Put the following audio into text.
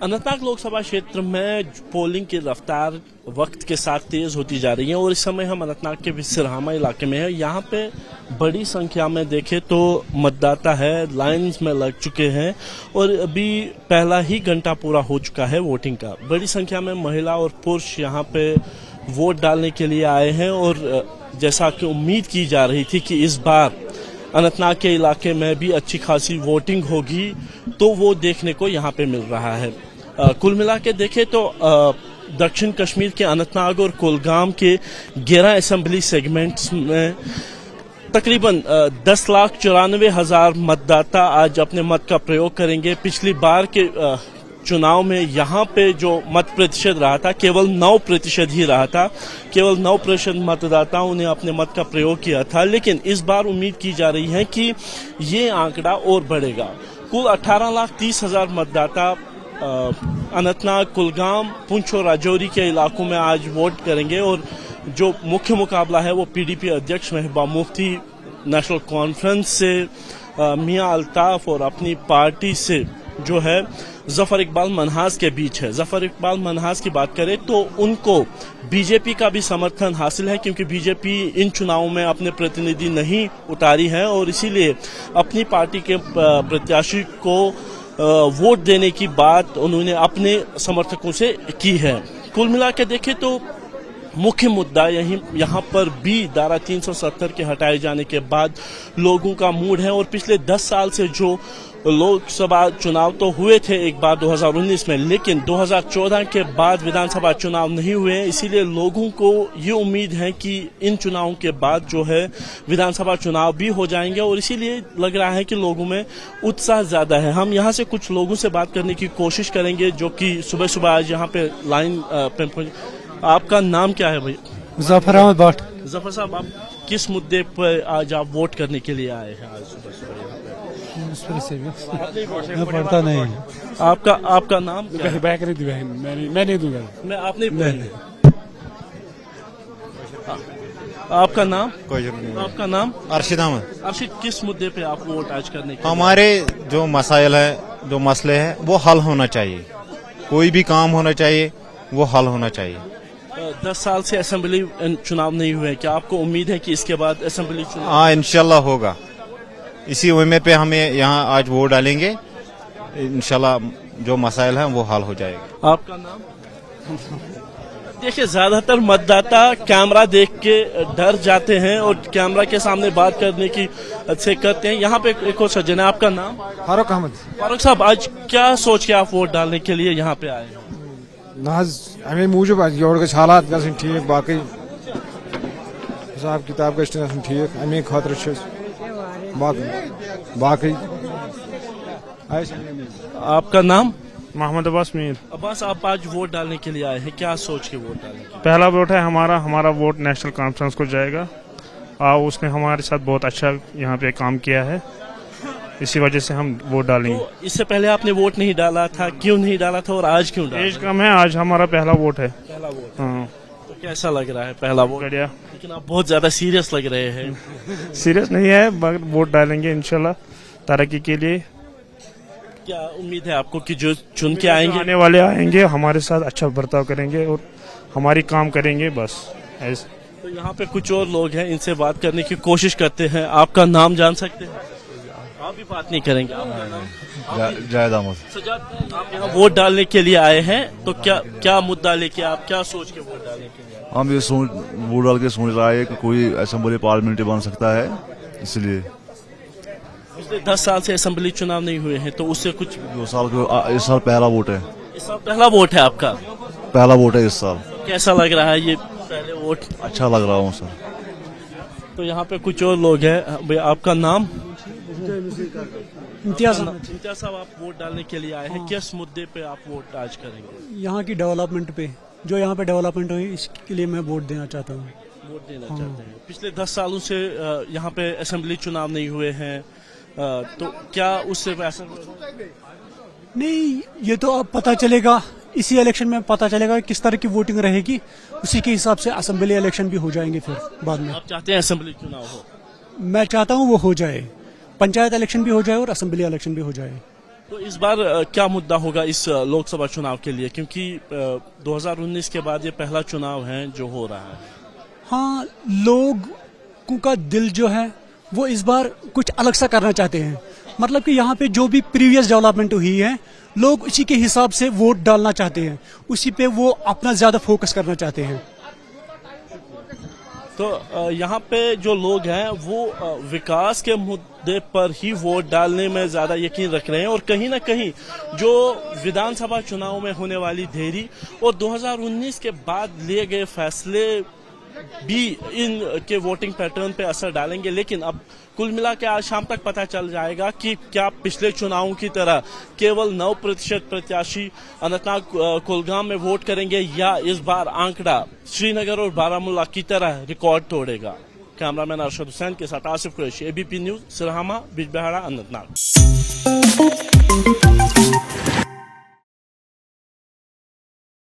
अनंतनाग लोकसभा क्षेत्र में पोलिंग की रफ्तार वक्त के साथ तेज होती जा रही है और इस समय हम अनंतनाग के सिरहामा इलाके में हैं। यहाँ पे बड़ी संख्या में देखें तो मतदाता है, लाइन्स में लग चुके हैं और अभी पहला ही घंटा पूरा हो चुका है वोटिंग का। बड़ी संख्या में महिला और पुरुष यहाँ पे वोट डालने के लिए आए हैं और जैसा कि उम्मीद की जा रही थी कि इस बार अनंतनाग के इलाके में भी अच्छी खासी वोटिंग होगी, तो वो देखने को यहाँ पे मिल रहा है। कुल मिला के देखें तो दक्षिण कश्मीर के अनंतनाग और कुलगाम के 11 असेंबली सेगमेंट्स में तकरीबन 10,94,000 मतदाता आज अपने मत का प्रयोग करेंगे। पिछली बार के चुनाव में यहाँ पे जो मत प्रतिशत रहा था केवल 9% ही रहा था। केवल 9% मतदाताओं ने अपने मत का प्रयोग किया था, लेकिन इस बार उम्मीद की जा रही है कि ये आंकड़ा और बढ़ेगा। कुल 18,30,000 मतदाता अनंतनाग, कुलगाम, पुंछ और राजौरी के इलाकों में आज वोट करेंगे और जो मुख्य मुकाबला है वो पीडीपी अध्यक्ष महबूबा मुफ्ती नेशनल कॉन्फ्रेंस से मियां अल्ताफ और अपनी पार्टी से जो है जफर इकबाल मनहास के बीच है। जफर इकबाल मनहास की बात करें तो उनको बीजेपी का भी समर्थन हासिल है, क्योंकि बीजेपी इन चुनावों में अपने प्रतिनिधि नहीं उतारी है और इसीलिए अपनी पार्टी के प्रत्याशी को वोट देने की बात उन्होंने अपने समर्थकों से की है। कुल मिला के देखें तो मुख्य मुद्दा यहाँ पर भी धारा 370 के हटाए जाने के बाद लोगों का मूड है और पिछले 10 साल से जो लोकसभा चुनाव तो हुए थे एक बार 2019 में, लेकिन 2014 के बाद विधानसभा चुनाव नहीं हुए। इसीलिए लोगों को ये उम्मीद है कि इन चुनावों के बाद जो है विधानसभा चुनाव भी हो जाएंगे और इसीलिए लग रहा है कि लोगों में उत्साह ज्यादा है। हम यहाँ से कुछ लोगों से बात करने की कोशिश करेंगे जो कि सुबह सुबह आज यहाँ पे लाइन पे। आपका नाम क्या है भाई? जफर अहमद भट्ट। जफर साहब, आप किस मुद्दे पर आज आप वोट करने के लिए आए हैं? आज सुबह सुबह मैं पढ़ता नहीं। आपका नाम क्या है? मैं नहीं दूंगा। मैं आप नहीं। आपका नाम? आपका नाम? अरशद अहमद। अरशद, किस मुद्दे पे आप वोट आज करने के? हमारे जो मसाइल है, जो मसले हैं वो हल होना चाहिए। कोई भी काम होना चाहिए, वो हल होना चाहिए। 10 साल से असेंबली चुनाव नहीं हुए, क्या आपको उम्मीद है कि इसके बाद असेंबली चुनाव? हाँ, इंशाल्लाह होगा। इसी उम्मीद पे हमें यहाँ आज वोट डालेंगे। इंशाल्लाह जो मसाइल हैं वो हल हो जाएगा। आपका नाम? देखिए, ज्यादातर मतदाता कैमरा देख के डर जाते हैं और कैमरा के सामने बात करने की से करते हैं। यहाँ पे एक और सज्जन है, आपका नाम? फारूक अहमद। फारूक साहब, आज क्या सोच के आप वोट डालने के लिए यहाँ पे आए हैं? अमे मूजूब हालात गन ठीक, बाकी हिसाब किताब गन ठीक, अमे खतर बाकी। आपका नाम? मोहम्मद अब्बास मीर। अब्बास, आप आज वोट डालने के लिए आए हैं, क्या सोच के वोट डालने के? पहला वोट है हमारा वोट नेशनल कॉन्फ्रेंस को जाएगा। उसने हमारे साथ बहुत अच्छा यहाँ पे काम किया है, इसी वजह से हम वोट डालेंगे। तो इससे पहले आपने वोट नहीं डाला था, क्यों नहीं डाला था और आज क्यों डाला? एज कम है, आज हमारा पहला वोट है। पहला वोट? हाँ। तो कैसा लग रहा है पहला वोट? बढ़िया। लेकिन आप बहुत ज्यादा सीरियस लग रहे हैं। सीरियस नहीं है, मगर वोट डालेंगे इंशाल्लाह तरक्की के लिए। क्या उम्मीद है आपको कि जो चुन के आएंगे, आने वाले आएंगे हमारे साथ अच्छा बर्ताव करेंगे और हमारी काम करेंगे, बस ऐसे। तो यहाँ पे कुछ और लोग हैं, इनसे बात करने की कोशिश करते हैं। आपका नाम जान सकते हैं? आप भी बात नहीं करेंगे? जायद अहमद। सजाद, आप यहाँ वोट डालने के लिए आए हैं, तो क्या मुद्दा लेके, आप क्या सोच के वोट डालने के लिए? हम ये वोट डाल के सोच रहा है कि कोई असेंबली पार्लियामेंट बन सकता है, इसलिए। पिछले 10 साल से असेंबली चुनाव नहीं हुए हैं, तो उससे कुछ 2 साल इस साल पहला वोट है। इस साल पहला वोट है आपका? पहला वोट है इस साल। कैसा लग रहा है ये पहले वोट? अच्छा लग रहा हूँ सर। तो यहाँ पे कुछ और लोग हैं। भैया, आपका नाम? इम्तियाज साहब, आप वोट डालने के लिए आए हैं, किस मुद्दे पे आप वोट आज करेंगे? यहाँ की डेवलपमेंट पे, जो यहाँ पे डेवलपमेंट हुई इसके लिए मैं वोट देना चाहता हूँ। वोट देना चाहते हैं। पिछले 10 सालों से यहाँ पे असेंबली चुनाव नहीं हुए हैं, तो क्या उससे असर? नहीं, ये तो अब पता चलेगा, इसी इलेक्शन में पता चलेगा किस तरह की वोटिंग रहेगी, उसी के हिसाब से असेंबली इलेक्शन भी हो जाएंगे फिर बाद में। आप चाहते हैं असेंबली चुनाव हो? मैं चाहता हूँ वो हो जाए, पंचायत इलेक्शन भी हो जाए और असेंबली इलेक्शन भी हो जाए। तो इस बार क्या मुद्दा होगा इस लोकसभा चुनाव के लिए, क्योंकि 2019 के बाद ये पहला चुनाव है जो हो रहा है। हाँ, लोगों का दिल जो है वो इस बार कुछ अलग सा करना चाहते हैं। मतलब कि यहाँ पे जो भी प्रीवियस डेवलपमेंट हुई है, लोग उसी के हिसाब से वोट डालना चाहते हैं, उसी पे वो अपना ज्यादा फोकस करना चाहते हैं। तो यहाँ पे जो लोग हैं वो विकास के मुद्दे पर ही वोट डालने में ज्यादा यकीन रख रहे हैं, और कहीं ना कहीं जो विधानसभा चुनाव में होने वाली देरी और 2019 के बाद लिए गए फैसले भी इन के वोटिंग पैटर्न पे असर डालेंगे। लेकिन अब कुल मिला के आज शाम तक पता चल जाएगा कि क्या पिछले चुनावों की तरह केवल 9% प्रत्याशी अनंतनाग कुलगाम में वोट करेंगे, या इस बार आंकड़ा श्रीनगर और बारामूला की तरह रिकॉर्ड तोड़ेगा। कैमरामैन अरशद हुसैन के साथ आसिफ कुरैशी, एबीपी न्यूज, सिरहामा, बिजबेहाड़ा, अनंतनाग।